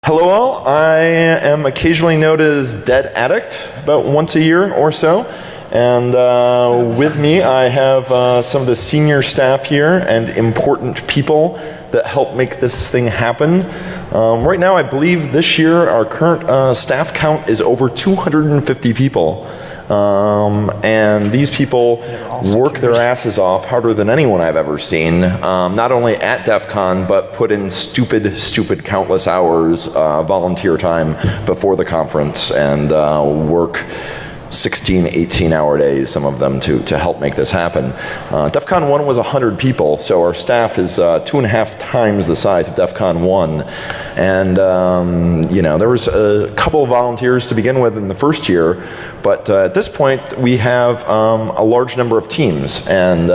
Hello all, I am occasionally known as Dead Addict, about once a year or so. And with me I have some of the senior staff here and important people that help make this thing happen. Right now I believe this year our current staff count is over 250 people. And these people work their asses off harder than anyone I've ever seen, not only at DEF CON, but put in stupid countless hours volunteer time before the conference and work 16, 18-hour days, some of them, to help make this happen. DEF CON 1 was 100 people, so our staff is 2.5 times the size of DEF CON 1. And, there was a couple of volunteers to begin with in the first year, but at this point we have a large number of teams. And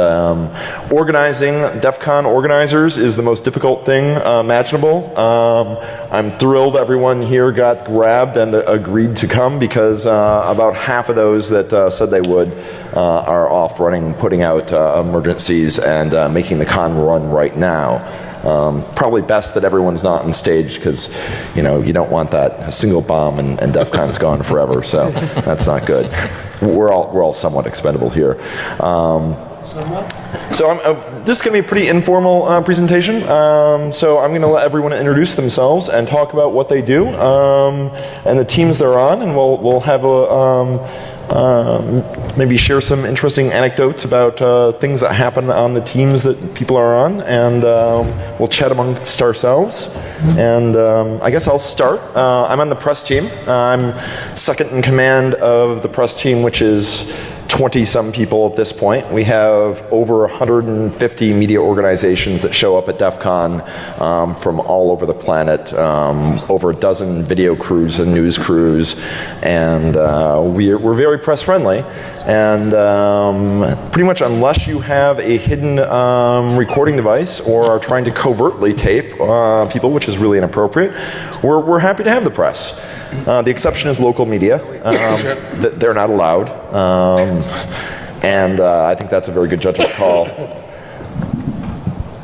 organizing DEF CON organizers is the most difficult thing imaginable. I'm thrilled everyone here got grabbed and agreed to come, because about half of those that said they would are off running, putting out emergencies and making the con run right now. Probably best that everyone's not on stage, because you don't want that single bomb and DEF CON's gone forever, so that's not good. We're all somewhat expendable here. So this is going to be a pretty informal presentation. So I'm going to let everyone introduce themselves and talk about what they do and the teams they're on, and we'll have maybe share some interesting anecdotes about things that happen on the teams that people are on, and we'll chat amongst ourselves. And I guess I'll start. I'm on the press team. I'm second in command of the press team, which is 20-some people at this point. We have over 150 media organizations that show up at DEF CON from all over the planet, over a dozen video crews and news crews, and we're very press friendly. And pretty much unless you have a hidden recording device or are trying to covertly tape people, which is really inappropriate, we're happy to have the press. The exception is local media. They're not allowed. And I think that's a very good judgment call.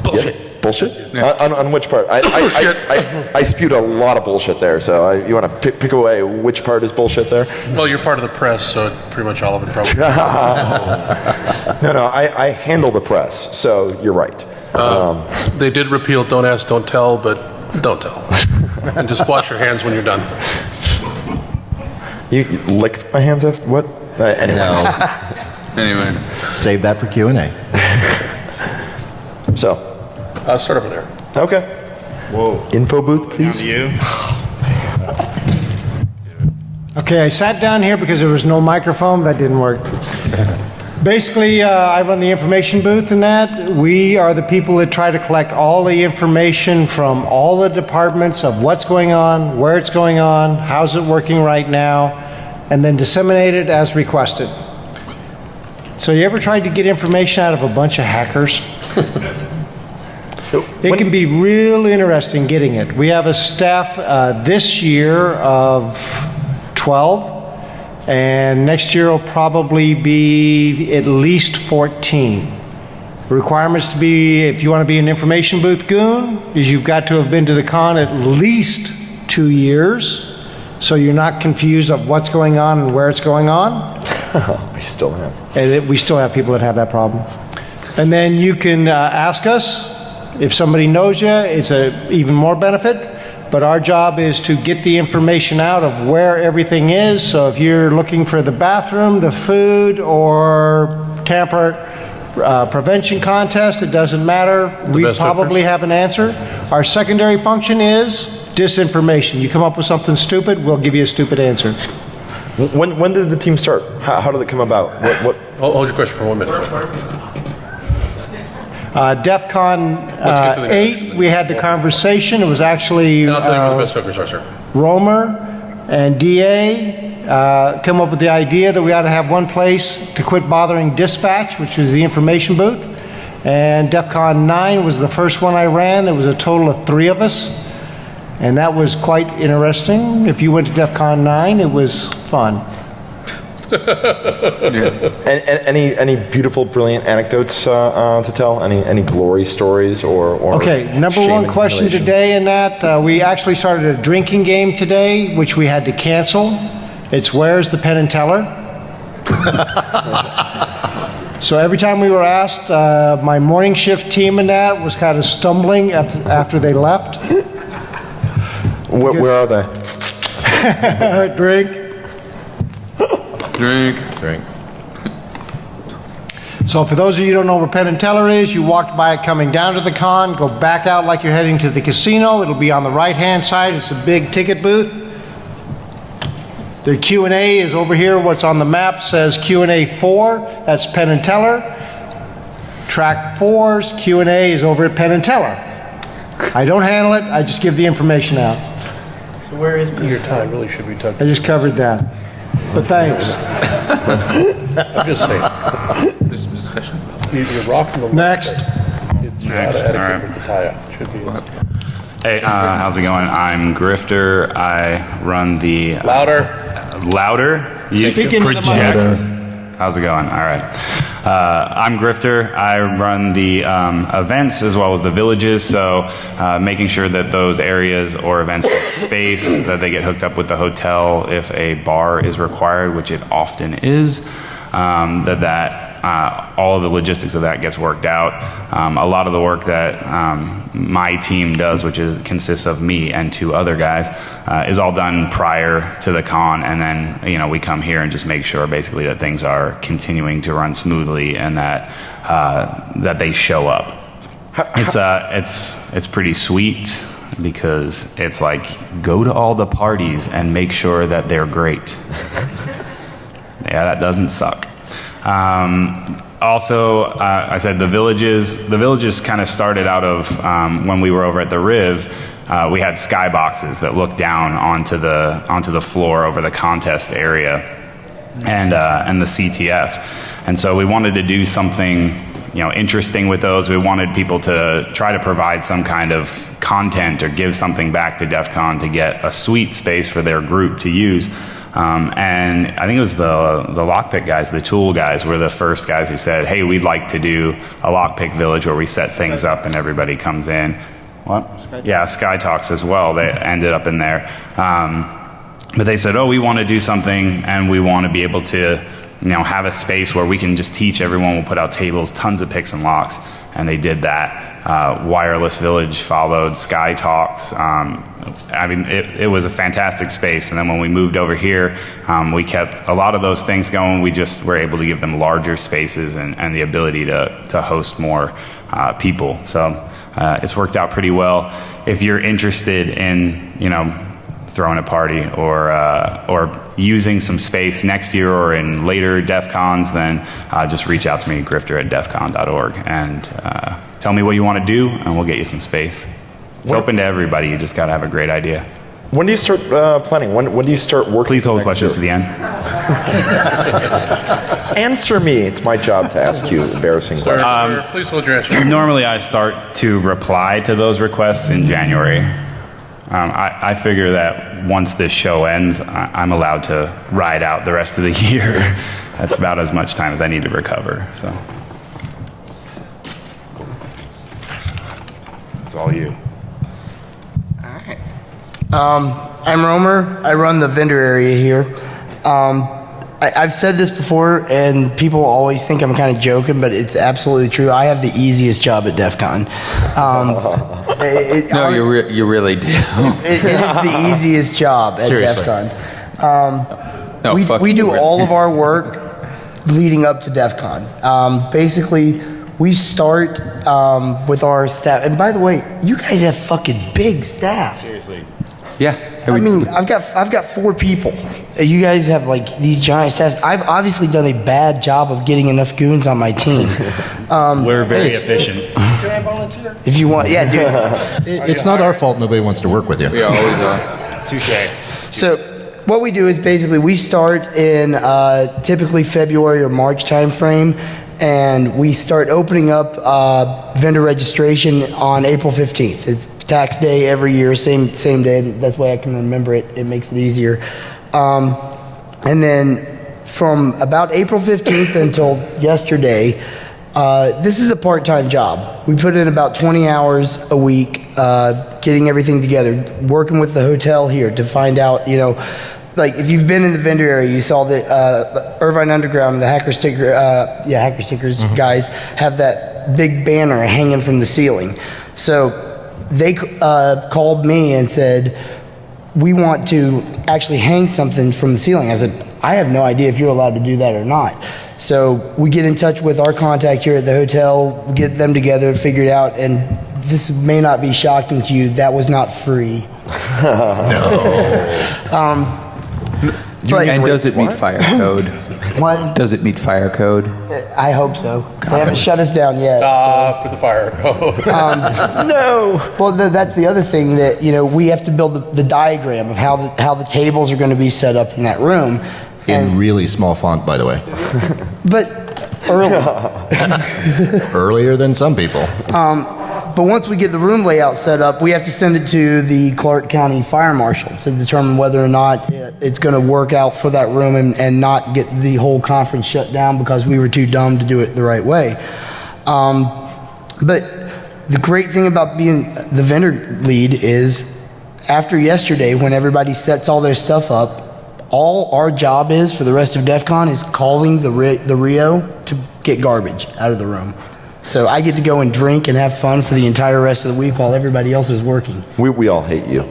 Bullshit. Yeah? Bullshit? Yeah. On which part? I spewed a lot of bullshit there, so you want to pick away which part is bullshit there? Well, you're part of the press, so pretty much all of it probably. No, I handle the press, so you're right. They did repeal Don't Ask, Don't Tell, but don't tell. And just wash your hands when you're done. You licked my hands after what? Anyway. No. Anyway, save that for Q&A. So. Start over there. Okay. Whoa. Info booth, please. Down to you. Okay, I sat down here because there was no microphone. That didn't work. Basically, I run the information booth in that. We are the people that try to collect all the information from all the departments of what's going on, where it's going on, how's it working right now, and then disseminate it as requested. So you ever tried to get information out of a bunch of hackers? It can be real interesting getting it. We have a staff this year of 12. And next year will probably be at least 14. The requirements to be, if you want to be an information booth goon, is you've got to have been to the con at least 2 years, so you're not confused of what's going on and where it's going on. I still am. And we still have people that have that problem. And then you can ask us. If somebody knows you, it's even more benefit. But our job is to get the information out of where everything is. So if you're looking for the bathroom, the food, or tamper prevention contest, it doesn't matter. We probably have an answer. Our secondary function is disinformation. You come up with something stupid, we'll give you a stupid answer. When did the team start? How did it come about? What? Hold your question for 1 minute. DEF CON 8, we had the conversation. It was actually And I'll tell you where the best hookers are, sir. Romer and DA come up with the idea that we ought to have one place to quit bothering dispatch, which was the information booth. And DEF CON 9 was the first one I ran. There was a total of 3 of us. And that was quite interesting. If you went to DEF CON 9, it was fun. And any beautiful, brilliant anecdotes to tell? Any glory stories or Okay, number shame one question accumulation? today in that, we actually started a drinking game today, which we had to cancel. It's Where's the Penn and Teller? So every time we were asked, my morning shift team in that was kind of stumbling after they left. Where are they? Drink. Drink. So for those of you who don't know where Penn and Teller is, you walked by it coming down to the con, go back out like you're heading to the casino. It'll be on the right-hand side. It's a big ticket booth. The Q&A is over here. What's on the map says Q&A 4. That's Penn and Teller. Track 4's Q&A is over at Penn and Teller. I don't handle it. I just give the information out. So where is Your time really should be tucked. I just covered that. But thanks. I'm just saying. There's some discussion. You're rocking the Next. It's Next, out of all right. etiquette with the tie-up. Should be. Hey, how's it going? I'm Grifter. I run the Louder. Louder. You Speak into the mic. project. How's it going? All right. I'm Grifter. I run the events as well as the villages. So making sure that those areas or events get space, that they get hooked up with the hotel if a bar is required, which it often is. All of the logistics of that gets worked out. A lot of the work that my team does, which consists of me and 2 other guys, is all done prior to the con, and then we come here and just make sure basically that things are continuing to run smoothly and that they show up. It's pretty sweet because it's like go to all the parties and make sure that they're great. Yeah, that doesn't suck. Also, I said the villages kind of started out of when we were over at the Riv. We had skyboxes that looked down onto the floor over the contest area and the CTF, and so we wanted to do something interesting with those. We wanted people to try to provide some kind of content or give something back to DEFCON to get a suite space for their group to use. And I think it was the lockpick guys, the tool guys, were the first guys who said, hey, we'd like to do a lockpick village where we set things up and everybody comes in. What? Yeah, Sky Talks as well. They ended up in there. But they said, oh, we want to do something and we want to be able to have a space where we can just teach everyone. We'll put out tables, tons of picks and locks. And they did that. Wireless Village followed, Sky Talks. It was a fantastic space. And then when we moved over here, we kept a lot of those things going. We just were able to give them larger spaces and the ability to host more people. So it's worked out pretty well. If you're interested in, throwing a party or using some space next year or in later DEF CONs, then just reach out to me, grifter@defcon.org, and tell me what you want to do, and we'll get you some space. It's open to everybody. You just got to have a great idea. When do you start planning? When do you start working? Please hold next questions to year? the end. Answer me. It's my job to ask you embarrassing questions. Please hold your answer. Normally, I start to reply to those requests in January. I figure that once this show ends, I'm allowed to ride out the rest of the year. That's about as much time as I need to recover. So it's all you. I'm Romer. I run the vendor area here. I've said this before, and people always think I'm kind of joking, but it's absolutely true. I have the easiest job at DEF CON. No, you really do. It is the easiest job at Seriously. DEF CON. No, we do really. all of our work leading up to DEF CON. Basically, we start with our staff. And by the way, you guys have fucking big staffs. Seriously. Yeah. I mean, I've got 4 people. You guys have like these giant staffs. I've obviously done a bad job of getting enough goons on my team. We're very efficient. Can I volunteer? If you want, yeah, dude. It's not our fault nobody wants to work with you. We always Touche. So what we do is basically we start in typically February or March timeframe, and we start opening up vendor registration on April 15th. It's tax day every year, same day. That's why I can remember it. It makes it easier. And then from about April 15th until yesterday, this is a part-time job. We put in about 20 hours a week getting everything together, working with the hotel here to find out, like if you've been in the vendor area, you saw that Irvine Underground, the Hacker Stickers guys have that big banner hanging from the ceiling. So they called me and said, we want to actually hang something from the ceiling. I said, I have no idea if you're allowed to do that or not. So we get in touch with our contact here at the hotel, get them together, figure it out, and this may not be shocking to you, that was not free. And does it meet fire code? What? Does it meet fire code? I hope so. They haven't shut us down yet. Stop with the fire code. No. Well, that's the other thing that, we have to build the diagram of how the tables are going to be set up in that room. In really small font, by the way. But early. Earlier than some people. But once we get the room layout set up, we have to send it to the Clark County Fire Marshal to determine whether or not it's going to work out for that room and not get the whole conference shut down because we were too dumb to do it the right way. But the great thing about being the vendor lead is after yesterday, when everybody sets all their stuff up, all our job is for the rest of DEF CON is calling the Rio to get garbage out of the room. So I get to go and drink and have fun for the entire rest of the week while everybody else is working. We all hate you.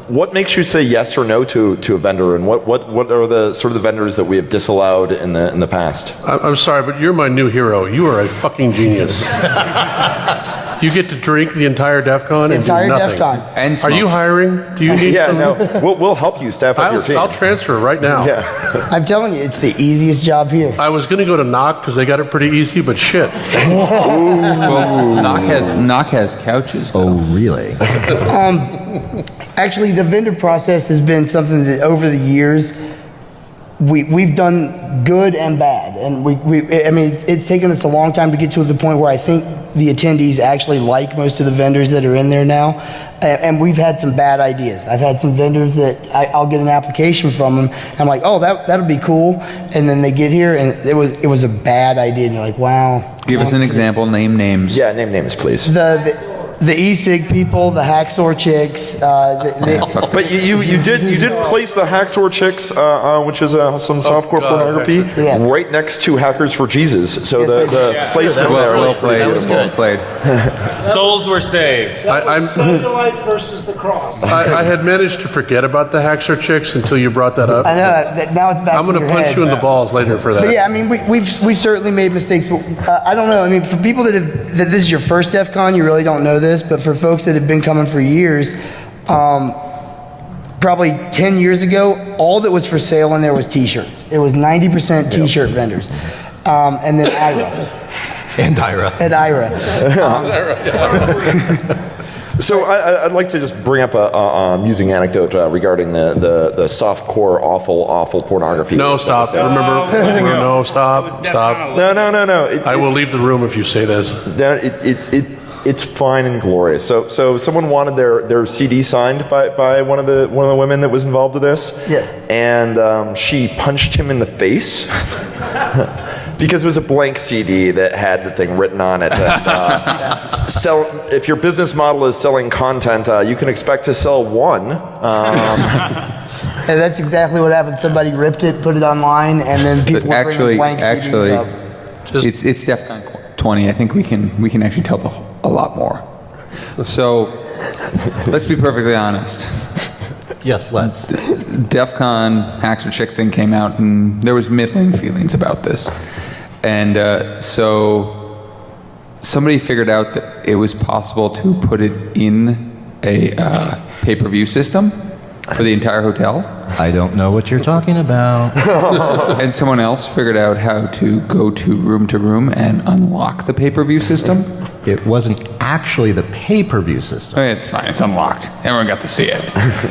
What makes you say yes or no to a vendor, and what are the sort of the vendors that we have disallowed in the past? I'm sorry, but you're my new hero. You are a fucking genius. You get to drink the entire DEF CON and Entire do nothing. DEF CON. And Are you hiring? Do you need Yeah, some? no, we'll help you staff up your team. I'll transfer right now. Yeah. I'm telling you, it's the easiest job here. I was going to go to Knock because they got it pretty easy, but shit. Well, Knock has couches, though. Oh, really? Actually, the vendor process has been something that over the years we've done good and bad, and it's taken us a long time to get to the point where I think the attendees actually like most of the vendors that are in there now, and we've had some bad ideas. I've had some vendors that I'll get an application from them, and I'm like, oh, that'll be cool, and then they get here and it was a bad idea, and you're like, wow. Give us an example. Name names. Yeah, name names, please. The e-cig people, the hacksaw chicks. But you did place the Hacksaw Chicks, which is some softcore pornography, right next to Hackers for Jesus. So Yes, the placement there Well was played. Well played. Souls were saved. Sunlight versus the cross. I had managed to forget about the Hacksaw Chicks until you brought that up. I know that now it's back. I'm going to punch you in the balls later for that. But yeah, I mean, we've certainly made mistakes. I don't know. I mean, for people that this is your first DEF CON, you really don't know this. But for folks that have been coming for years, probably 10 years ago, all that was for sale in there was T-shirts. It was 90% T-shirt vendors, and then IRA. And Ira. And IRA. So I'd like to just bring up a amusing anecdote regarding the softcore awful pornography. No, stop. Remember, no, stop. No. I will leave the room if you say this. It's fine and glorious. So someone wanted their CD signed by one of the women that was involved with this. Yes. And she punched him in the face. Because it was a blank CD that had the thing written on it. That, if your business model is selling content, you can expect to sell one. And that's exactly what happened. Somebody ripped it, put it online, and then people were bringing blank CDs up. It's DEFCON 20. I think we can actually tell a lot more. So let's be perfectly honest. Yes, let's. DEFCON Hacksaw Chick thing came out, and there was middling feelings about this. And so somebody figured out that it was possible to put it in a pay-per-view system for the entire hotel. I don't know what you're talking about. And someone else figured out how to go to room and unlock the pay-per-view system. It wasn't actually the pay-per-view system. It's fine. It's unlocked. Everyone got to see it.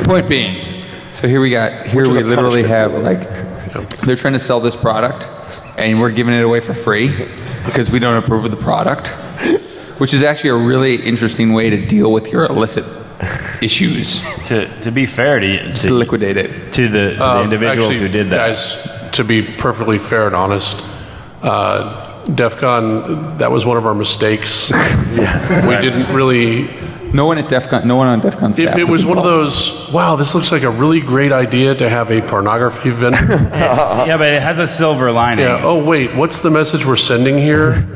Point being, so here we literally have they're trying to sell this product, and we're giving it away for free because we don't approve of the product, which is actually a really interesting way to deal with your illicit issues. To be fair Just to liquidate it. to the individuals Actually, who did that. Guys, to be perfectly fair and honest, DEFCON, that was one of our mistakes. We didn't really... No one on DEFCON staff. It was one of those, wow, this looks like a really great idea to have a pornography vendor. Yeah, but it has a silver lining. Yeah. Oh, wait, what's the message we're sending here?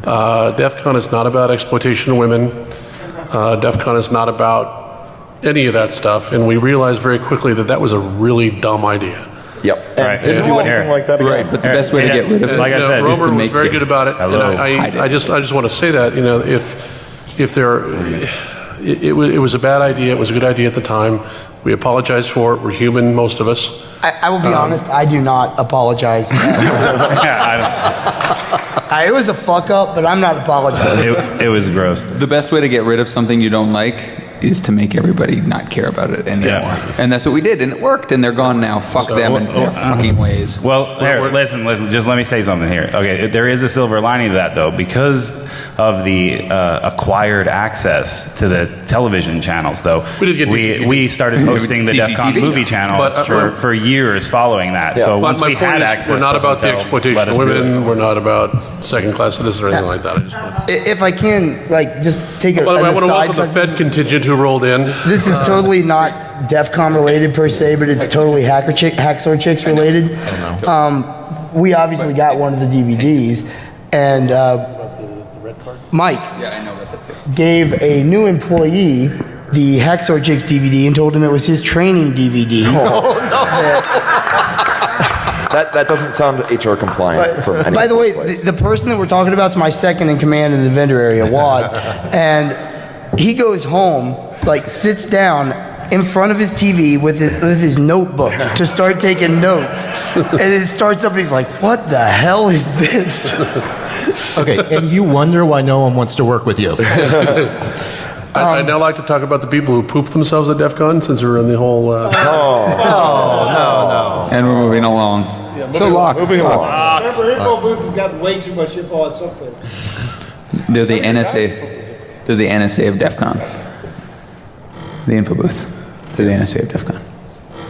DEFCON is not about exploitation of women. DEFCON is not about any of that stuff. And we realized very quickly that that was a really dumb idea. Yep. And Right. didn't do anything like that again. Right, but the best way to get rid of it, Like I said, Romer to was make very it- good about it. Hello. And I just want to say that, if there, it was a bad idea. It was a good idea at the time. We apologize for it. We're human, most of us. I will be honest, I do not apologize. It was a fuck up, but I'm not apologizing. It was gross. the best way to get rid of something you don't like is to make everybody not care about it anymore. Yeah. And that's what we did, and it worked, and they're gone now. Fuck them and their fucking ways. Well, here, listen. Just let me say something here. Okay, there is a silver lining to that, though, because of the acquired access to the television channels. Though We did get DCTV. we started hosting the DCTV, DEFCON movie yeah. channel But, for years following that. So But once my we point had is, access, we're not the about the hotel exploitation let of us do women. it. We're not about second-class citizens or anything like that. I just want If I can, just take By the way, I want to aside. welcome the Fed contingent who rolled in. This is totally not DEFCON related per se, but it's totally Hacksaw Chicks related. We obviously got one of the DVDs, and Mike Yeah, I know that's it. gave a new employee the Hacksaw Chicks DVD and told him it was his training DVD. That doesn't sound HR compliant from any By the way, place. the person that we're talking about is my second in command in the vendor area, Wad, and he goes home, sits down in front of his TV with his notebook to start taking notes, and it starts up, and he's like, "What the hell is this?" Okay, and you wonder why no one wants to work with you. I'd now like to talk about the people who pooped themselves at DEFCON, since we're in the whole... And we're moving along. So Locke, Moving along. Remember, info booth has got way too much info on something. they're the NSA. They're the NSA of DEFCON. The info booth. They're the NSA of DEFCON.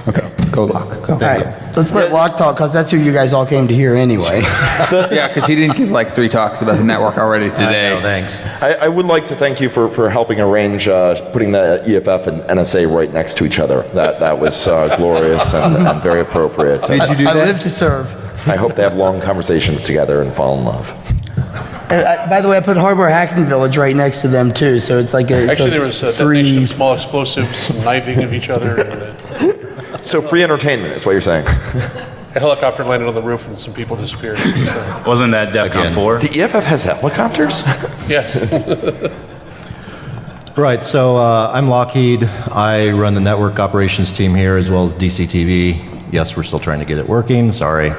Okay, go Locke. Go. All right, let's let Locke talk, because that's who you guys all came to hear anyway. Yeah, because he didn't give 3 talks about the network already today. No, thanks. I would like to thank you for helping arrange putting the EFF and NSA right next to each other. That was glorious and very appropriate. Did you do I that? live to serve. I hope they have long conversations together and fall in love. By the way, I put Harbor Hacking Village right next to them too, so it's like a Actually, there was a three. detonation of small explosives, some knifing of each other, and So free entertainment is what you're saying. a helicopter landed on the roof and some people disappeared. So, Wasn't that DEFCON 4? The EFF has helicopters? yes. Right, so I'm Lockheed. I run the network operations team here as well as DCTV. Yes, we're still trying to get it working, sorry.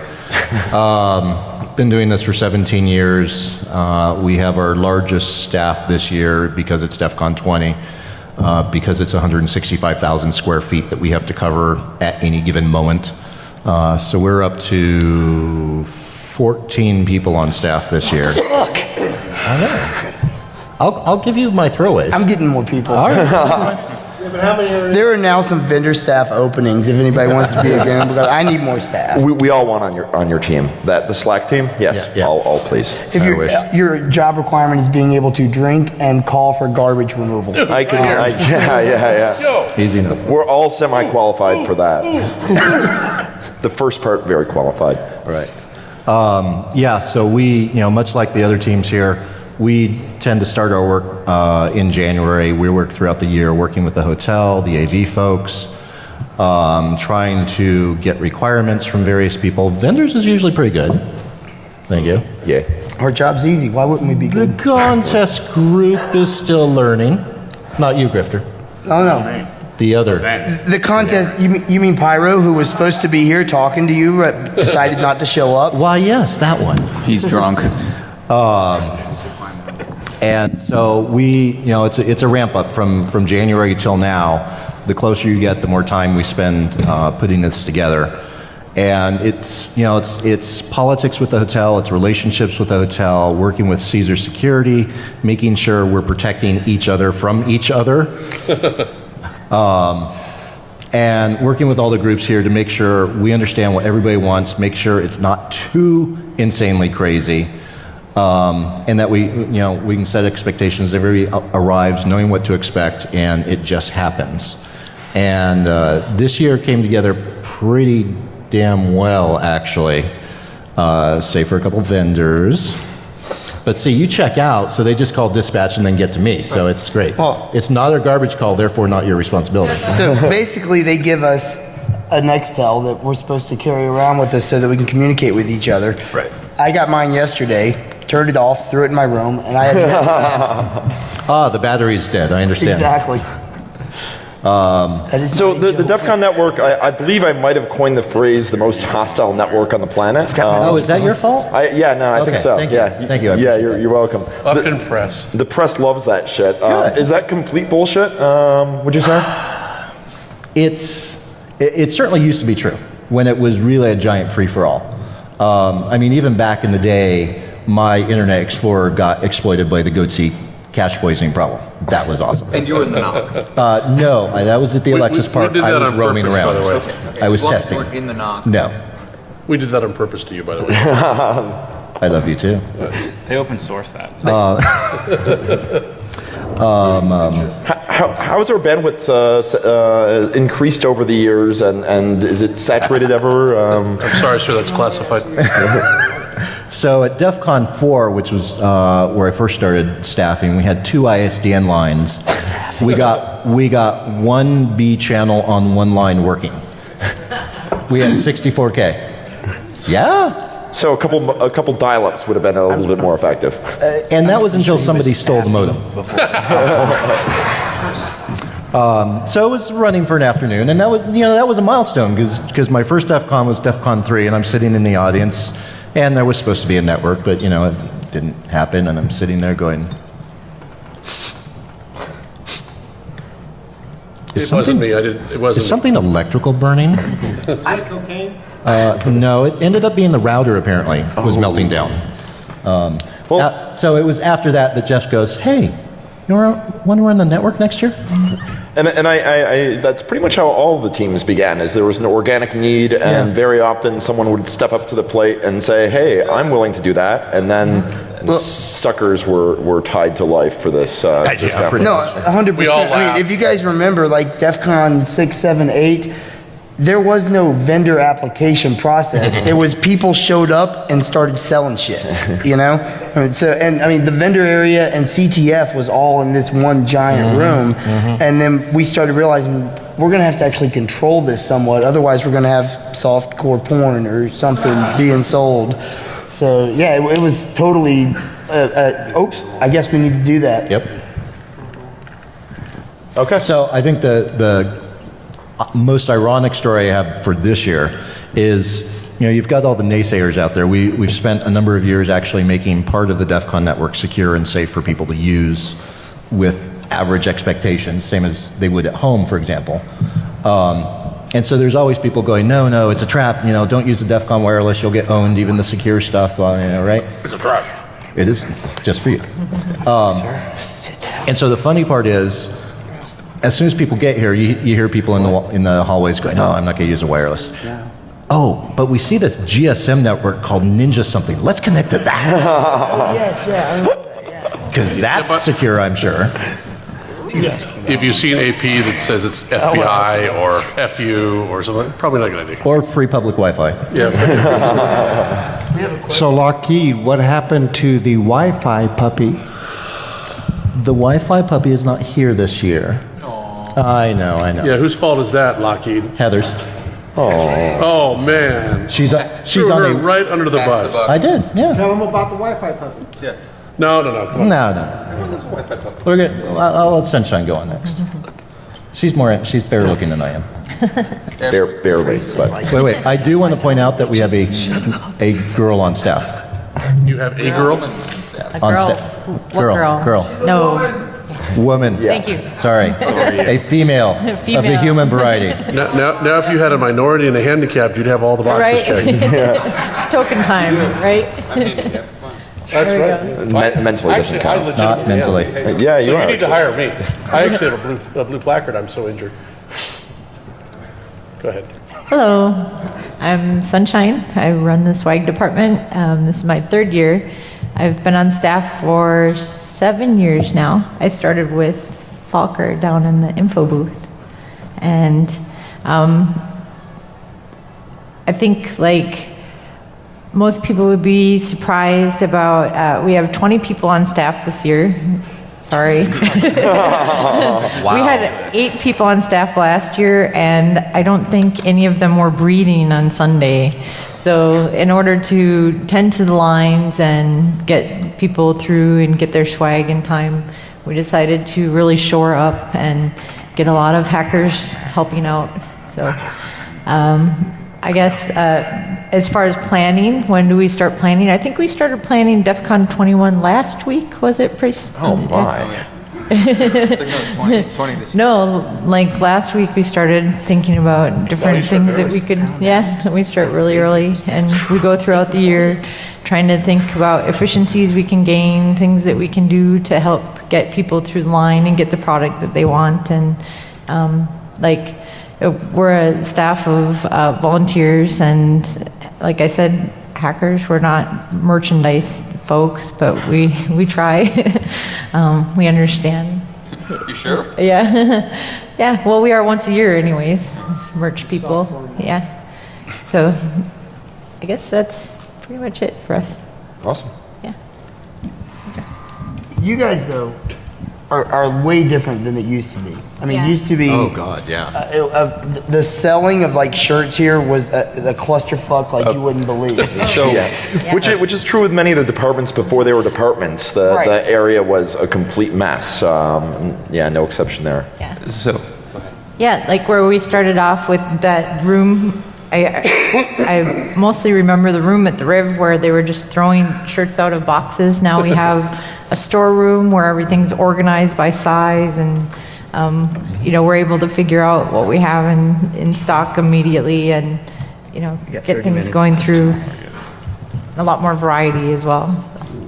Been doing this for 17 years. We have our largest staff this year because it's DEFCON 20, because it's 165,000 square feet that we have to cover at any given moment. So we're up to 14 people on staff this year. Fuck! I know. I'll give you my throwaways. I'm getting more people. All right. Yeah, but how many are There are now some vendor staff openings if anybody wants to be again, because I need more staff. We all want on your team. The Slack team? Yes. Yeah. All please. If I wish. your job requirement is being able to drink and call for garbage removal. Yeah. Easy enough. We're all semi-qualified for that. The first part, very qualified. Right. Yeah, so we, much like the other teams here, we tend to start our work in January. We work throughout the year working with the hotel, the AV folks, trying to get requirements from various people. Vendors is usually pretty good. Thank you. Yeah. Our job's easy. Why wouldn't we be The good? contest group is still learning. Not you, Grifter. Oh, no. The other. The contest, you mean Pyro, who was supposed to be here talking to you, but decided not to show up? Why, yes, that one. He's drunk. And so we, it's a ramp up from January till now. The closer you get, the more time we spend putting this together. And it's politics with the hotel, it's relationships with the hotel, working with Caesar security, making sure we're protecting each other from each other. And working with all the groups here to make sure we understand what everybody wants, make sure it's not too insanely crazy, and that we can set expectations. Everybody arrives knowing what to expect, and it just happens. And this year came together pretty damn well, actually, save for a couple vendors. But see, you check out, so they just call dispatch and then get to me, so it's great. Well, it's not a garbage call, therefore not your responsibility. So basically, they give us a Nextel that we're supposed to carry around with us so that we can communicate with each other. Right. I got mine yesterday, turned it off, threw it in my room, and I had The battery's dead, I understand. Exactly. So the DEF CON network, I believe I might have coined the phrase "the most hostile network on the planet." Is that your fault? I think so. Thank you. Yeah, Thank you. You're welcome. Up in press. The press loves that shit. Is that complete bullshit? Would you say? It certainly used to be true when it was really a giant free for all. I mean, even back in the day, my Internet Explorer got exploited by the goatsy cache poisoning problem. That was awesome. And you were in the knock. No, that was at the Alexis Park. did I that was on roaming purpose, around. by the way. Okay. I was As long as testing. you weren't in the knock. No, We did that on purpose to you, by the way. I love you too. They open source that. How has our bandwidth increased over the years, and is it saturated ever? I'm sorry, sir, that's classified. So at DEFCON 4, which was where I first started staffing, we had 2 ISDN lines. We got one B channel on one line working. We had 64K. Yeah. So a couple dial-ups would have been a little bit more effective. And that was until somebody stole the modem. So it was running for an afternoon, and that was a milestone because my first DEF CON was DEF CON 3, and I'm sitting in the audience, and there was supposed to be a network, but it didn't happen, and I'm sitting there going, It wasn't me. It wasn't. Is something electrical burning? No, it ended up being the router. Apparently, was melting down. So it was after that Jeff goes, "Hey, you want to run the network next year?" And I that's pretty much how all the teams began. Is there was an organic need, and very often someone would step up to the plate and say, "Hey, I'm willing to do that," and then suckers were tied to life for this. This conference. No, 100%. I mean, if you guys remember, like DEF CON 6, 7, 8, there was no vendor application process. It was people showed up and started selling shit, the vendor area and CTF was all in this one giant room. And then we started realizing we're going to have to actually control this somewhat. Otherwise, we're going to have soft-core porn or something being sold. So, yeah, it was totally, oops, I guess we need to do that. Yep. Okay. So I think the most ironic story I have for this year is, you've got all the naysayers out there. We've spent a number of years actually making part of the DEF CON network secure and safe for people to use with average expectations, same as they would at home, for example. And so there's always people going, no, it's a trap. Don't use the DEF CON wireless. You'll get owned, even the secure stuff, right? It's a trap. It is, just for you. And so the funny part is, as soon as people get here, you hear people in the hallways going, "No, I'm not going to use the wireless." No. Oh, but we see this GSM network called Ninja something. Let's connect to that. Oh, yes, yeah, I remember that, yeah. Because that's secure, I'm sure. If you see an AP that says it's FBI or FU or something, probably not a good idea. Or free public Wi-Fi. Yeah. So Lockheed, what happened to the Wi-Fi puppy? The Wi-Fi puppy is not here this year. I know. Yeah, whose fault is that, Lockheed? Heather's. Oh man. She's Threw on her the right under the bus. I did, yeah. Tell them about the Wi-Fi puppy. Yeah. No, come on. No. We're good. I'll let Sunshine go on next. She's better looking than I am. Barely, but Wait. I do want to point out that we have a girl on staff. You have a girl? A On girl. staff. What girl? Girl. No. Woman. Yeah. Thank you. Sorry. A female of the Female. human variety. Now, if you had a minority and a handicapped, you'd have all the boxes Right? checked. It's token time, right? That's There we right. go. Mentally doesn't I count. Not mentally. Yeah, you So are. you need to hire me. I actually have a blue placard. I'm so injured. Go ahead. Hello, I'm Sunshine. I run the swag department. This is my 3rd year. I've been on staff for 7 years now. I started with Falker down in the info booth. And I think like most people would be surprised about, we have 20 people on staff this year. Sorry. We had 8 people on staff last year, and I don't think any of them were breathing on Sunday. So in order to tend to the lines and get people through and get their swag in time, we decided to really shore up and get a lot of hackers helping out. So I guess as far as planning, when do we start planning? I think we started planning DEFCON 21 last week, was it? Oh my. It's 20 this year. No, like last week we started thinking about different things that we could, we start really early and we go throughout the year trying to think about efficiencies we can gain, things that we can do to help get people through the line and get the product that they want. And we're a staff of volunteers, and like I said, hackers. We're not merchandise folks, but we try. We understand. You sure? Yeah, yeah. Well, we are once a year, anyways. Merch people. Yeah. So, I guess that's pretty much it for us. Awesome. Yeah. You guys, though, are way different than it used to be. I mean, Yeah. it used to be. Oh God, yeah. The selling of like shirts here was the clusterfuck like you wouldn't believe. So, Which is true with many of the departments before they were departments. The Right. the area was a complete mess. Yeah, no exception there. Yeah. so Yeah, like where we started off with that room. I mostly remember the room at the Riv where they were just throwing shirts out of boxes. Now we have a storeroom where everything's organized by size, and we're able to figure out what we have in stock immediately, and get things going through a lot more variety as well.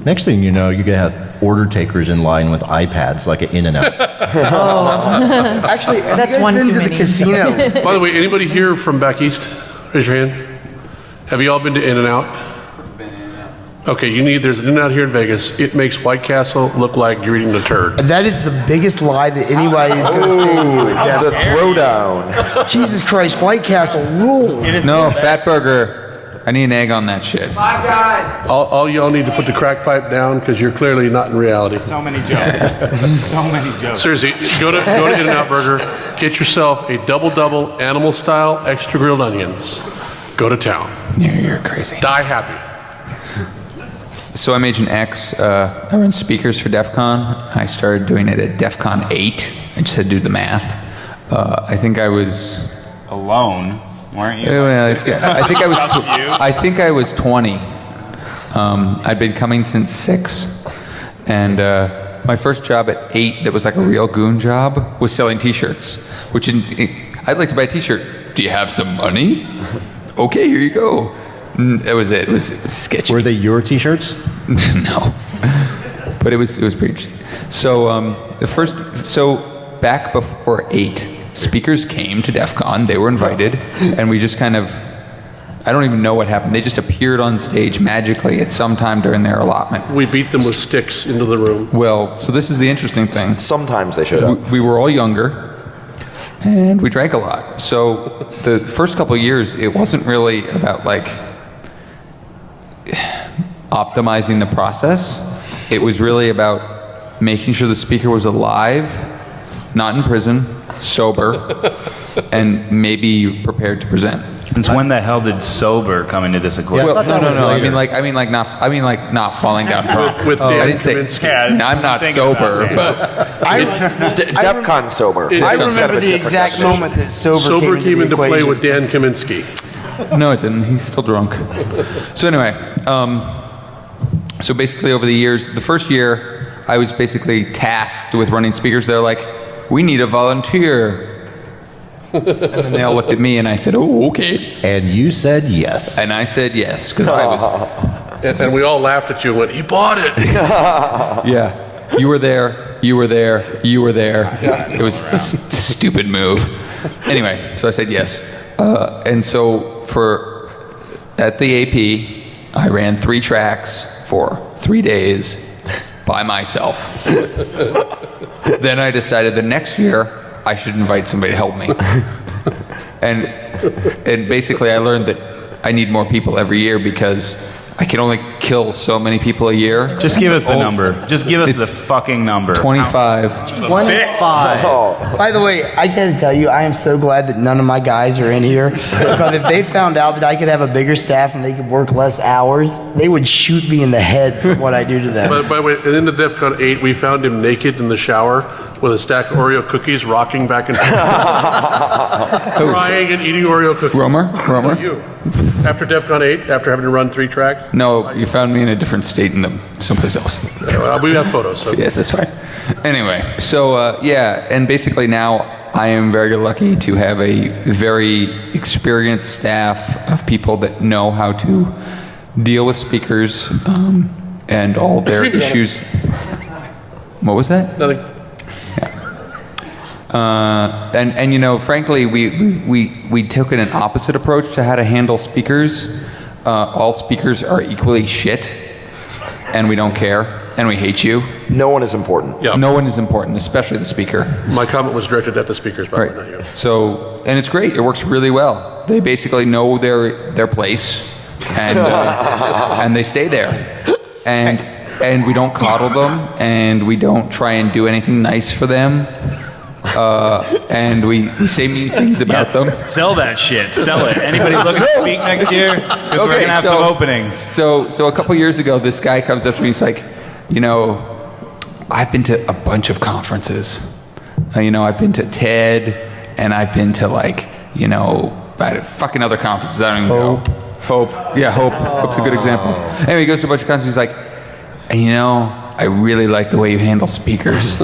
Next thing you know, you could have order takers in line with iPads like an In-N-Out. Actually, have That's you guys one been too to the many. casino? By the way, anybody here from back east? Raise your hand. Have you all been to In-N-Out? Okay, there's an In-N-Out here in Vegas. It makes White Castle look like you're eating a turd. That is the biggest lie that anybody is going to say. The throwdown. Jesus Christ, White Castle rules. no, Fat Burger. I need an egg on that shit. All y'all need to put the crack pipe down because you're clearly not in reality. So many jokes. So many jokes. Seriously, go to In-N-Out Burger, get yourself a double animal style extra grilled onions. Go to town. You're crazy. Die happy. So I'm Agent X. I run speakers for DEFCON. I started doing it at DEFCON 8. I just had to do the math. I think I was. Alone, weren't you? Well, it's good. I think I was. Just you? I think I was 20. I'd been coming since 6, and my first job at 8, that was like a real goon job, was selling T-shirts. I'd like to buy a T-shirt. Do you have some money? Okay, here you go. That was it. It was sketchy. Were they your T-shirts? No, but it was pretty interesting. So back before 8, speakers came to DEFCON. They were invited, and we just kind of, I don't even know what happened. They just appeared on stage magically at some time during their allotment. We beat them with sticks into the room. Well, so this is the interesting thing. Sometimes they showed up. We were all younger, and we drank a lot. So the first couple of years, it wasn't really about like optimizing the process. It was really about making sure the speaker was alive, not in prison, sober, and maybe prepared to present. Since when the hell did sober come into this equation? Yeah. Well, thought that was no. I later. mean like not falling down drunk. With I Dan didn't say. Kaminsky. Yeah, I'm not think sober, about but DEFCON sober. It- I Sounds remember the exact moment that sober came into play equation. with Dan Kaminsky. no, it didn't. He's still drunk. So anyway, so basically over the years, the first year I was basically tasked with running speakers. They're like, we need a volunteer. And then they all looked at me and I said, oh, okay. And you said yes. And I said yes, because I was... And we all laughed at you and went, he bought it. Yeah. You were there, you were there, you were there. It was a stupid move. Anyway, so I said yes. And so at the AP, I ran 3 tracks for 3 days by myself. Then I decided the next year I should invite somebody to help me. And basically I learned that I need more people every year because I can only kill so many people a year. Just give us the number. Just give us the fucking number. 25. 25. By the way, I gotta tell you, I am so glad that none of my guys are in here. Because if they found out that I could have a bigger staff and they could work less hours, they would shoot me in the head for what I do to them. By the way, and in the DEFCON 8, we found him naked in the shower with a stack of Oreo cookies rocking back and forth. Crying and eating Oreo cookies. Romer? You. After DEFCON 8, after having to run 3 tracks? No, you found me in a different state in someplace else. We have photos. So. Yes, that's fine. Anyway, so and basically now I am very lucky to have a very experienced staff of people that know how to deal with speakers and all their issues. What was that? Nothing. And you know, frankly, we took an opposite approach to how to handle speakers. All speakers are equally shit, and we don't care, and we hate you. No one is important. Yeah. No one is important, especially the speaker. My comment was directed at the speakers, by the way, not you. So, and it's great. It works really well. They basically know their place, and and they stay there, and we don't coddle them, and we don't try and do anything nice for them. And we say mean things about them. Sell that shit. Sell it. Anybody looking to speak next year? Because we're going to have some openings. So a couple years ago, this guy comes up to me. He's like, you know, I've been to a bunch of conferences. You know, I've been to TED, and I've been to fucking other conferences. I don't even know. Hope. Yeah, Hope. Hope's a good example. Anyway, he goes to a bunch of conferences. He's like, and you know, I really like the way you handle speakers.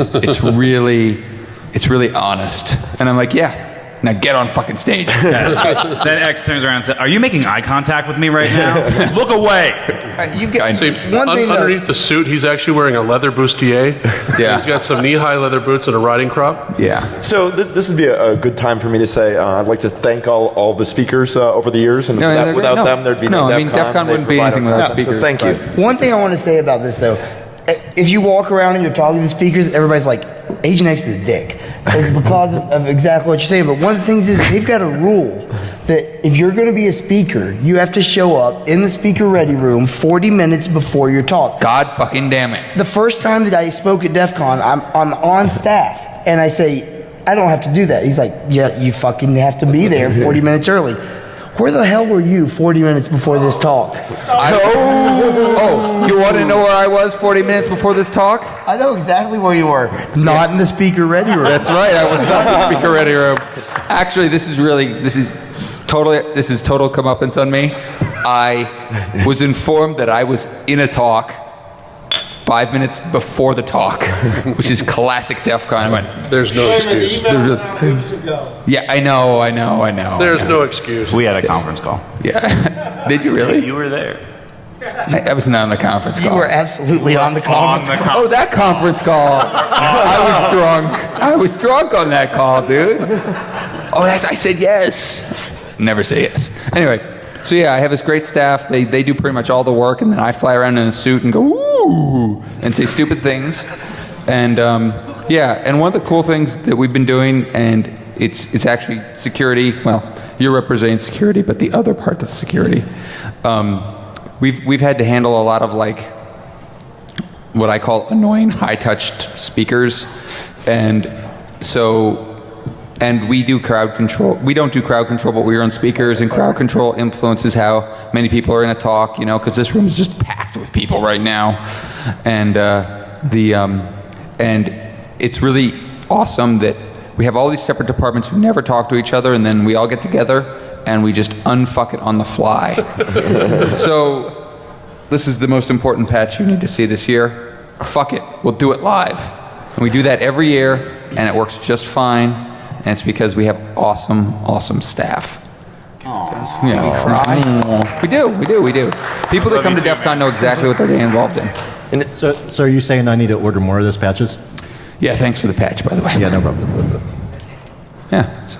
It's really honest. And I'm like, yeah. Now get on fucking stage. Then X turns around and says, are you making eye contact with me right now? Look away. Underneath the suit, he's actually wearing a leather bustier. Yeah. He's got some knee-high leather boots and a riding crop. Yeah. So this would be a good time for me to say I'd like to thank all the speakers over the years, and without them there'd be no DEFCON. I mean, DEFCON wouldn't be anything without speakers. So thank you. One thing I want to say about this, though, if you walk around and you're talking to speakers, everybody's like, Agent X is a dick. It's because of exactly what you're saying. But one of the things is they've got a rule that if you're going to be a speaker, you have to show up in the speaker ready room 40 minutes before your talk. God fucking damn it. The first time that I spoke at DEFCON, I'm on staff, and I say, I don't have to do that. He's like, yeah, you fucking have to be there 40 minutes early. Where the hell were you 40 minutes before this talk? You want to know where I was 40 minutes before this talk? I know exactly where you were. Not in the speaker ready room. That's right. I was not in the speaker ready room. Actually, this is total comeuppance on me. I was informed that I was in a talk 5 minutes before the talk, which is classic DEFCON. I went, there's no excuse. Yeah, I know. There's no excuse. We had a conference call. Yeah. Did you really? You were there. I was not on the conference call. You were absolutely on the conference call. Oh, that conference call. I was drunk on that call, dude. Oh, I said yes. Never say yes. Anyway, so yeah, I have this great staff. They do pretty much all the work, and then I fly around in a suit and go, ooh, and say stupid things. And and one of the cool things that we've been doing, and it's actually security. Well, you're representing security, but the other part that's security. We've had to handle a lot of what I call annoying high-touched speakers, and we do crowd control. We don't do crowd control, but we run speakers, and crowd control influences how many people are in a talk. You know, because this room is just packed with people right now, and and it's really awesome that we have all these separate departments who never talk to each other, and then we all get together and we just unfuck it on the fly. So this is the most important patch you need to see this year. fuck it, we'll do it live. And we do that every year, and it works just fine. And it's because we have awesome staff. Yeah. We do. People that come to DEF CON know exactly what they're getting involved in. So are you saying I need to order more of those patches? Yeah, thanks for the patch, by the way. Yeah, no problem. Yeah, so,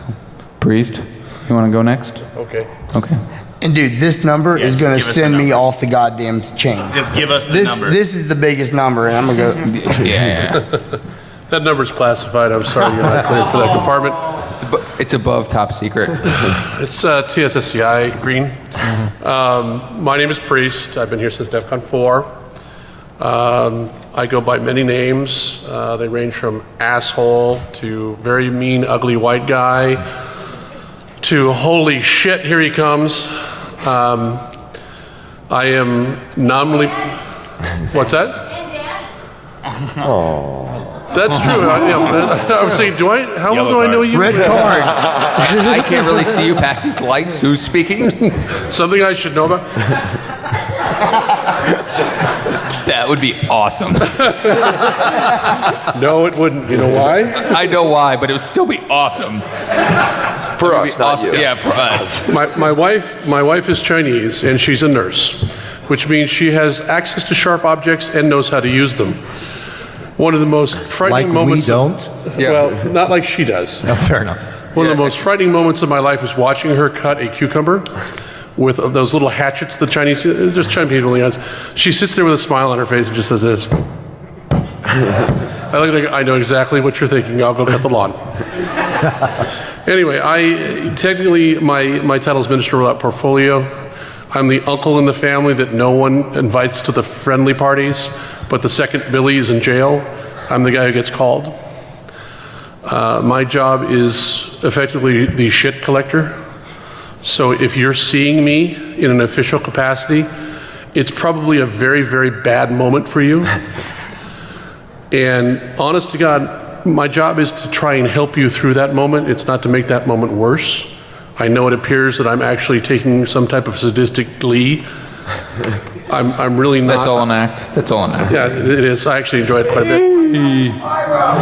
Priest, you want to go next? Okay. Okay. And dude, this number is going to send me off the goddamn chain. Just give us the number. This is the biggest number, and I'm going to go. Yeah. That number's classified. I'm sorry you're not clear for that compartment. It's above top secret. It's TSSCI green. My name is Priest. I've been here since DEFCON 4. I go by many names. They range from asshole to very mean, ugly white guy to holy shit, here he comes. I am nominally. What's that? Oh. That's true. I was saying, how well do I know you? Red card. I can't really see you past these lights. Who's speaking? Something I should know about? That would be awesome. No, it wouldn't. You know why? I know why, but it would still be awesome. For us, not you. Yeah, for us. My wife is Chinese, and she's a nurse, which means she has access to sharp objects and knows how to use them. One of the most frightening moments. We don't? Yeah. Well, not like she does. No, fair enough. One of the most frightening moments of my life was watching her cut a cucumber with those little hatchets the Chinese, just Chinese people use. She sits there with a smile on her face and just says this. I look at her, I know exactly what you're thinking. I'll go cut the lawn. Anyway, technically my title is Minister without Portfolio. I'm the uncle in the family that no one invites to the friendly parties, but the second Billy is in jail. I'm the guy who gets called. My job is effectively the shit collector. So if you're seeing me in an official capacity, it's probably a very, very bad moment for you. And honest to God, my job is to try and help you through that moment. It's not to make that moment worse. I know it appears that I'm actually taking some type of sadistic glee. I'm really not. That's all an act. That's all an act. Yeah, it is. I actually enjoy it quite a bit.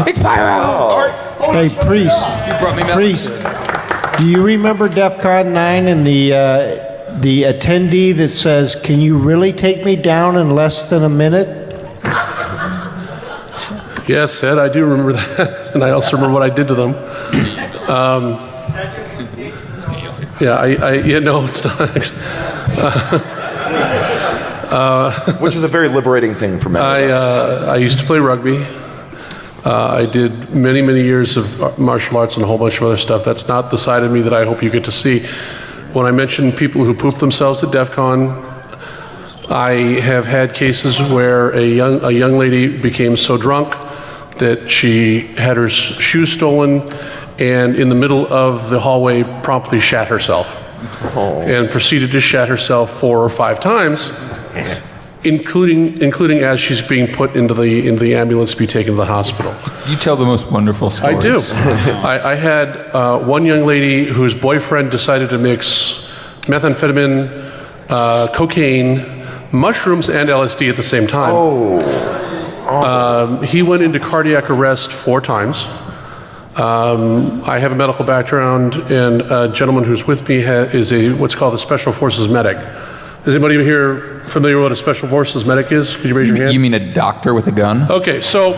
It's Pyro. Sorry. Hey, Priest. You brought me milk. Priest, do you remember DEFCON 9 and the attendee that says, "Can you really take me down in less than a minute?" Yes, Ed, I do remember that, and I also remember what I did to them. No, it's not. Which is a very liberating thing for many of us. I used to play rugby. I did many, many years of martial arts and a whole bunch of other stuff. That's not the side of me that I hope you get to see. When I mention people who poop themselves at DEF CON, I have had cases where a young lady became so drunk that she had her shoes stolen and in the middle of the hallway promptly shat herself. And proceeded to shat herself 4 or 5 times, including as she's being put into the ambulance to be taken to the hospital. You tell the most wonderful stories. I do. I had one young lady whose boyfriend decided to mix methamphetamine, cocaine, mushrooms, and LSD at the same time. He went into cardiac arrest 4 times. I have a medical background, and a gentleman who's with me is what's called a Special Forces medic. Is anybody here familiar with what a Special Forces medic is? Could you raise your hand? You mean a doctor with a gun? Okay, so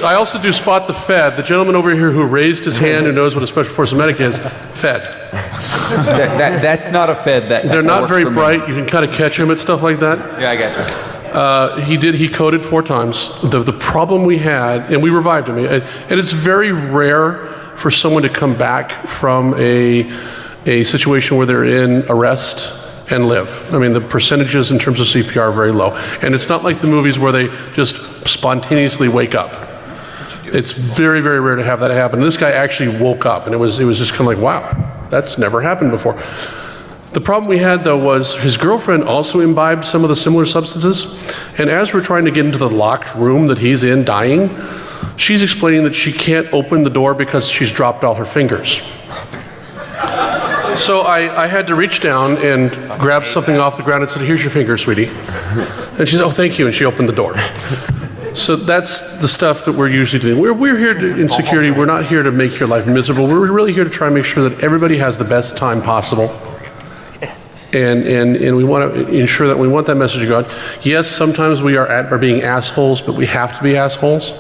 I also do Spot the Fed. The gentleman over here who raised his hand who knows what a Special Forces medic is, Fed. That's not a Fed. They're not very bright. You can kind of catch them at stuff like that. Yeah, I got you. He coded 4 times. The problem we had, and we revived him, and it's very rare for someone to come back from a situation where they're in arrest and live. I mean, the percentages in terms of CPR are very low. And it's not like the movies where they just spontaneously wake up. It's very, very rare to have that happen. And this guy actually woke up, and it was just kind of like, wow, that's never happened before. The problem we had, though, was his girlfriend also imbibed some of the similar substances. And as we're trying to get into the locked room that he's in dying, she's explaining that she can't open the door because she's dropped all her fingers. So I had to reach down and grab something off the ground and said, "Here's your finger, sweetie." And she said, "Oh, thank you," and she opened the door. So that's the stuff that we're usually doing. We're here in security. We're not here to make your life miserable. We're really here to try and make sure that everybody has the best time possible. And we want to ensure that we want that message to go out. Yes, sometimes we are being assholes, but we have to be assholes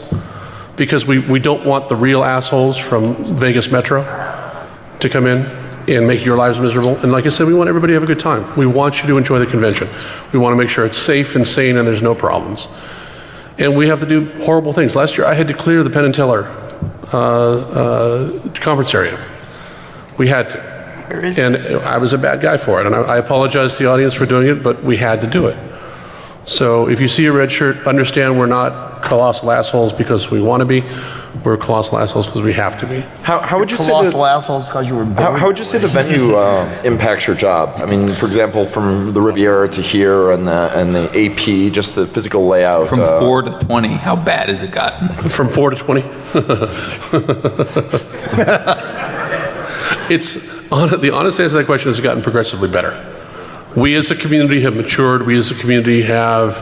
because we don't want the real assholes from Vegas Metro to come in and make your lives miserable. And like I said, we want everybody to have a good time. We want you to enjoy the convention. We want to make sure it's safe and sane and there's no problems. And we have to do horrible things. Last year I had to clear the Penn and Teller conference area. We had to. And I was a bad guy for it. And I apologize to the audience for doing it, but we had to do it. So if you see a red shirt, understand we're not colossal assholes because we want to be. We're colossal assholes because we have to be. How would you say Colossal assholes because you were born. how would you say the venue impacts your job? I mean, for example, from the Riviera to here and the AP, just the physical layout. From 4 to 20, how bad has it gotten? From 4 to 20? The honest answer to that question has gotten progressively better. We as a community have matured. We as a community have,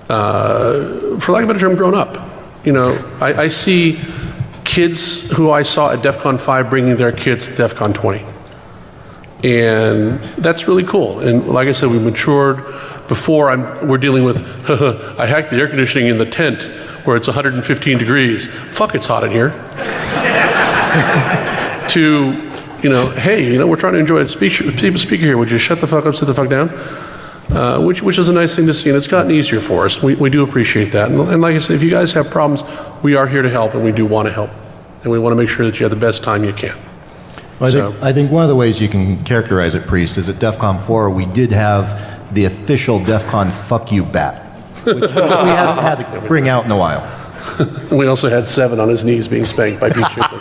for lack of a better term, grown up. You know, I see kids who I saw at DEFCON 5 bringing their kids to DEFCON 20. And that's really cool. And like I said, we matured. Before, we're dealing with, I hacked the air conditioning in the tent where it's 115 degrees. Fuck, it's hot in here. To, hey, we're trying to enjoy the speaker here. Would you shut the fuck up, sit the fuck down? Which is a nice thing to see, and it's gotten easier for us. We do appreciate that. And like I said, if you guys have problems, we are here to help, and we do want to help. And we want to make sure that you have the best time you can. Well, I think one of the ways you can characterize it, Priest, is at DEFCON 4, we did have the official DEFCON fuck you bat, which we haven't had to bring out in a while. We also had 7 on his knees being spanked by Pete Shipley.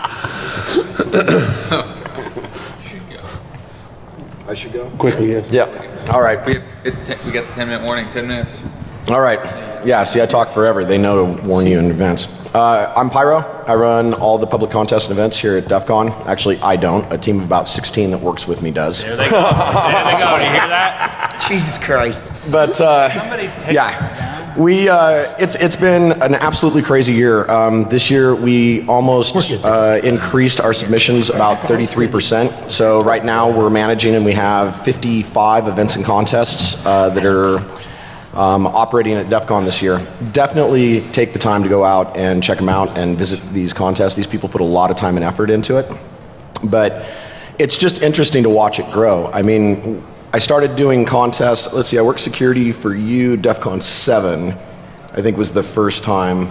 I should go? Quickly, yes. Yeah. All right. We got the 10-minute warning, 10 minutes. All right. Yeah, see, I talk forever. They know to warn you in advance. I'm Pyro. I run all the public contests and events here at DEFCON. Actually, I don't. A team of about 16 that works with me does. There they go. There they go. Do you hear that? Jesus Christ. But, it's been an absolutely crazy year. This year, we almost increased our submissions about 33%. So right now, we're managing and we have 55 events and contests that are operating at DEFCON this year. Definitely take the time to go out and check them out and visit these contests. These people put a lot of time and effort into it. But it's just interesting to watch it grow. I mean, I started doing contests. Let's see, I worked security for you, DEFCON 7, I think was the first time.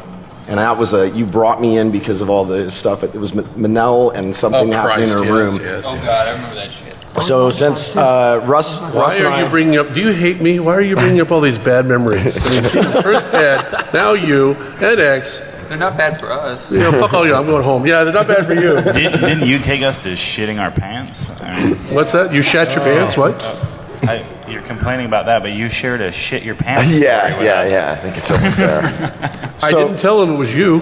And that was you brought me in because of all the stuff. It was Manel and something happening in a room. Yes. Oh, God, I remember that shit. So since Russ Why are you bringing up, do you hate me? Why are you bringing up all these bad memories? I mean, first Ed, now you, and X. They're not bad for us. Fuck all you, I'm going home. Yeah, they're not bad for you. Didn't you take us to shitting our pants? I mean, What's that? You shat your pants? What? you're complaining about that, but you shared a shit your pants Yeah, story with us. I think it's only fair. I didn't tell them it was you.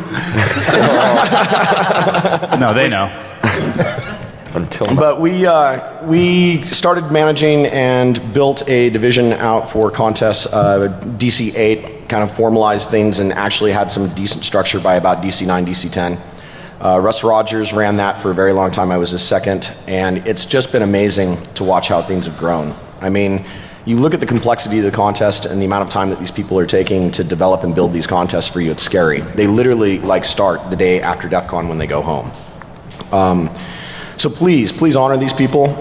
No, they know. But we started managing and built a division out for contests. DC 8 kind of formalized things and actually had some decent structure by about DC 9, DC 10. Russ Rogers ran that for a very long time. I was his second, and it's just been amazing to watch how things have grown. I mean, you look at the complexity of the contest and the amount of time that these people are taking to develop and build these contests for you, it's scary. They literally start the day after DEFCON when they go home. So please honor these people.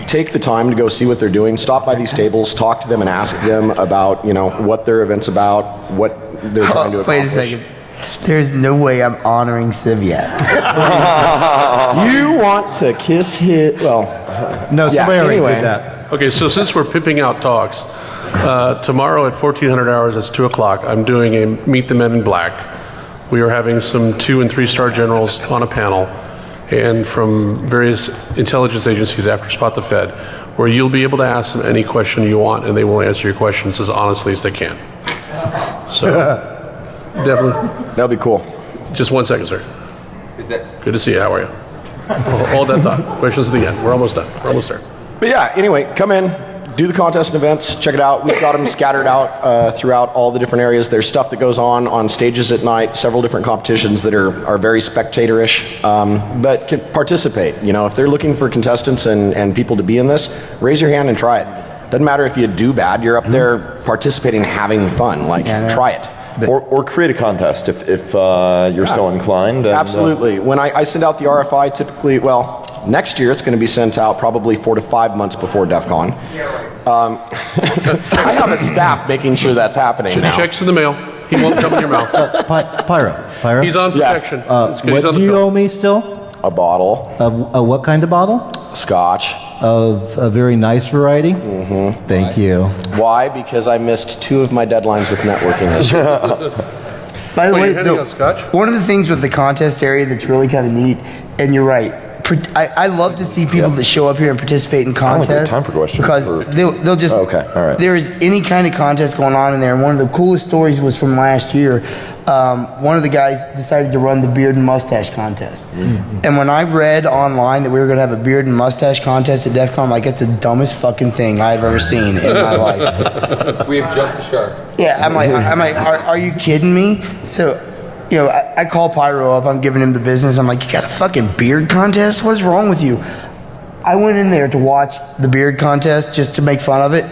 Take the time to go see what they're doing. Stop by these tables, talk to them and ask them about, what their event's about, what they're trying to accomplish. Wait a second. There's no way I'm honoring Civ yet. You want to kiss his, No, somebody already did that. Okay, so since we're pimping out talks, tomorrow at 1400 hours, that's 2 o'clock, I'm doing a Meet the Men in Black. We are having some 2- and 3-star generals on a panel, and from various intelligence agencies after Spot the Fed, where you'll be able to ask them any question you want, and they will answer your questions as honestly as they can. So, definitely. That'll be cool. Just 1 second, sir. Good to see you. How are you? Hold that thought. Questions at the end. We're almost done. We're almost there. But yeah, anyway, come in, do the contest and events. Check it out. We've got them scattered out throughout all the different areas. There's stuff that goes on stages at night, several different competitions that are very spectatorish, but can participate. You know, if they're looking for contestants and people to be in this, raise your hand and try it. Doesn't matter if you do bad, you're up there participating, having fun. Like, try it. Or create a contest if you're so inclined. And, absolutely. When I send out the RFI, typically, next year it's going to be sent out probably 4 to 5 months before DEFCON. I have a staff making sure that's happening now. Checks in the mail. He won't come in your mouth. Pyro. He's on protection. What do you owe me still? A bottle. Of what kind of bottle? Scotch. Of a very nice variety? Mm-hmm. Thank you. Why? Because I missed 2 of my deadlines with networking this year. By the way, Scotch? one of the things with the contest area that's really kind of neat, and you're right, I love to see people that show up here and participate in contests. I don't have time for questions. Because they'll just, okay, all right. There is any kind of contest going on in there. And one of the coolest stories was from last year. One of the guys decided to run the beard and mustache contest. Mm-hmm. And when I read online that we were going to have a beard and mustache contest at DEFCON, I'm like, it's the dumbest fucking thing I've ever seen in my life. We have jumped the shark. Yeah, I'm like, are you kidding me? So, you know, I call Pyro up, I'm giving him the business. I'm like, you got a fucking beard contest? What's wrong with you? I went in there to watch the beard contest just to make fun of it.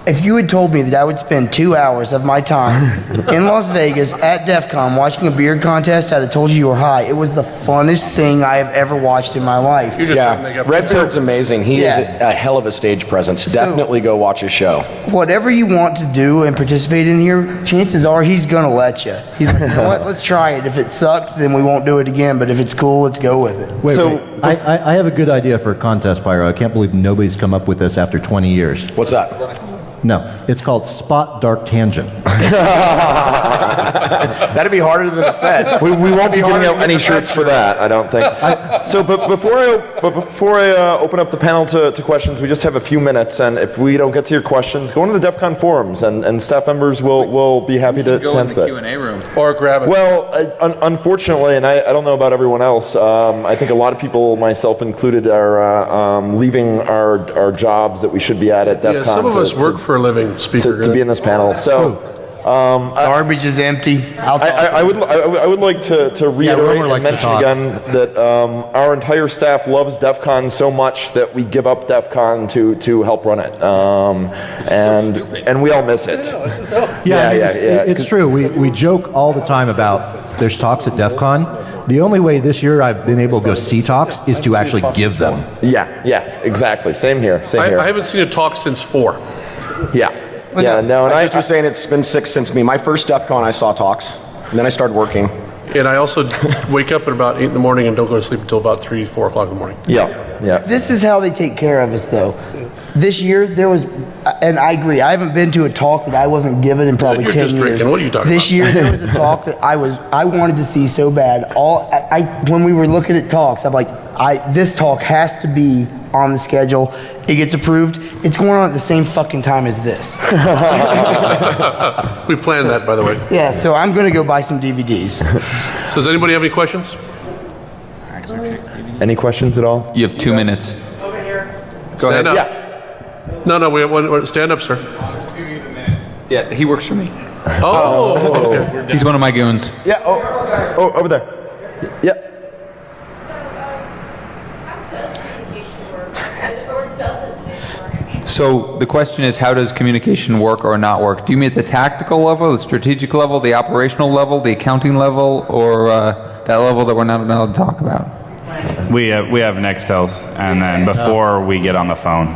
If you had told me that I would spend 2 hours of my time in Las Vegas at DEFCON watching a beard contest, I'd have told you were high. It was the funnest thing I have ever watched in my life. Yeah, Redbeard's amazing. He is a hell of a stage presence. Definitely go watch his show. Whatever you want to do and participate in here, chances are he's going to let you. He's like, you know what, let's try it. If it sucks, then we won't do it again. But if it's cool, let's go with it. Wait. I have a good idea for a contest, Pyro. I can't believe nobody's come up with this after 20 years. What's that? No, it's called Spot Dark Tangent. That'd be harder than the Fed. We won't be giving out any shirts for that, I don't think. But before I open up the panel to questions, we just have a few minutes, and if we don't get to your questions, go into the DEFCON forums, and staff members will be happy to go in answer the that. Q&A room or grab it. Well, unfortunately, and I don't know about everyone else, I think a lot of people, myself included, are leaving our jobs that we should be at DEFCON. Yeah, some of us work for a living, speaker. To be in this panel. So garbage is empty. I would like to reiterate and mention again that our entire staff loves DEFCON so much that we give up DEFCON to help run it, and we all miss it. It's true. We joke all the time about there's talks at DEFCON. The only way this year I've been able to go see talks is to actually give them. Yeah, exactly. Same here. I haven't seen a talk since 4. And I just was saying it's been 6 since me. My first DEFCON, I saw talks, and then I started working. And I also wake up at about 8 in the morning and don't go to sleep until about 3, 4 o'clock in the morning. Yeah. This is how they take care of us, though. This year, there was, and I agree, I haven't been to a talk that I wasn't given in probably 10 years. What are you talking this about? Year, there was a talk that I wanted to see so bad. When we were looking at talks, I'm like, this talk has to be on the schedule. It gets approved. It's going on at the same fucking time as this. We planned that, by the way. Yeah, so I'm going to go buy some DVDs. So does anybody have any questions? Any questions at all? You have 2 minutes. Over here. Go ahead. Yeah. No, we have one. Stand up, sir. Yeah, he works for me. Oh, okay. He's one of my goons. Yeah. Oh, over there. Yeah. So the question is, how does communication work or not work? Do you mean at the tactical level, the strategic level, the operational level, the accounting level, or that level that we're not allowed to talk about? We have Nextels, and then before we get on the phone.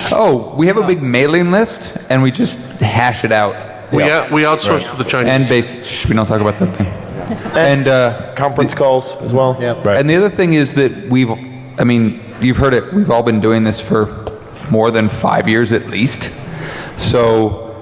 Oh, we have a big mailing list, and we just hash it out. We outsource to the Chinese. And we don't talk about that thing. And conference calls as well. Yeah. Right. And the other thing is that you've heard it. We've all been doing this for more than 5 years at least. So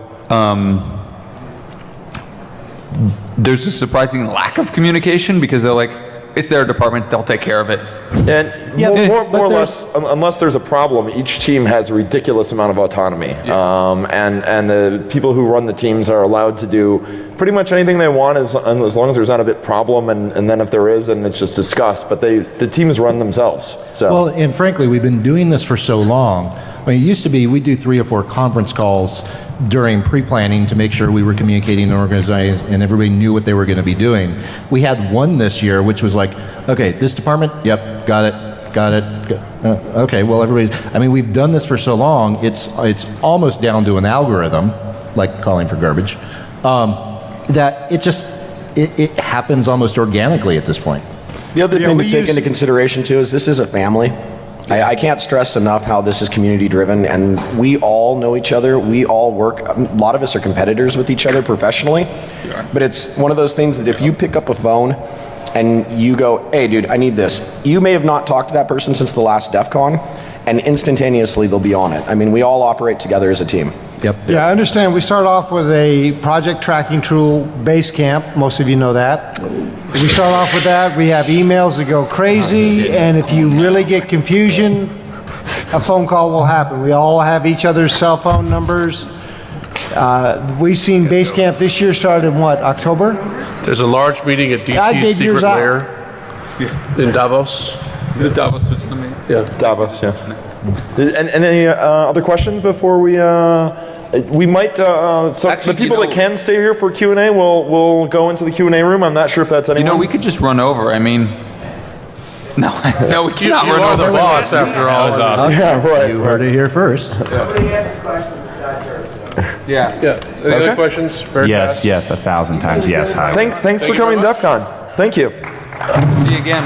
there's a surprising lack of communication because they're like, it's their department, they'll take care of it. And more or less, unless there's a problem, each team has a ridiculous amount of autonomy. Yeah. And the people who run the teams are allowed to do pretty much anything they want as long as there's not a big problem, and then if there is, then it's just discussed. But the teams run themselves. So. Well, and frankly, we've been doing this for so long. I mean, it used to be we'd do 3 or 4 conference calls during pre-planning to make sure we were communicating and organizing and everybody knew what they were going to be doing. We had one this year, which was like, okay, this department, yep, got it. Okay, well, we've done this for so long, it's almost down to an algorithm, like calling for garbage, that it happens almost organically at this point. The other thing to take into consideration too is this is a family. I can't stress enough how this is community driven, and we all know each other. We all work. A lot of us are competitors with each other professionally, but it's one of those things that if you pick up a phone and you go, hey dude, I need this, you may have not talked to that person since the last DEF CON, and instantaneously they'll be on it. I mean, we all operate together as a team. Yep. Yeah, I understand. We start off with a project tracking tool, Basecamp. Most of you know that. We start off with that. We have emails that go crazy, and if you really get confusion, a phone call will happen. We all have each other's cell phone numbers. We've seen Basecamp this year started in what, October? There's a large meeting at DT's Secret Lair in Davos. The Davos, Switzerland meeting? Yeah. Davos, yeah. And any other questions before we might, Actually, the people that can stay here for Q&A will go into the Q&A room. I'm not sure if that's anyone. We could just run over. I mean, no, we cannot run over. The boss, after all. That was awesome. Yeah, right. You heard it here first. Nobody asked a question besides ours. Yeah. Any other questions? Very Yes, fast. yes, 1,000 times yes. Hi. Thanks for coming to DEF CON. Thank you. See you again.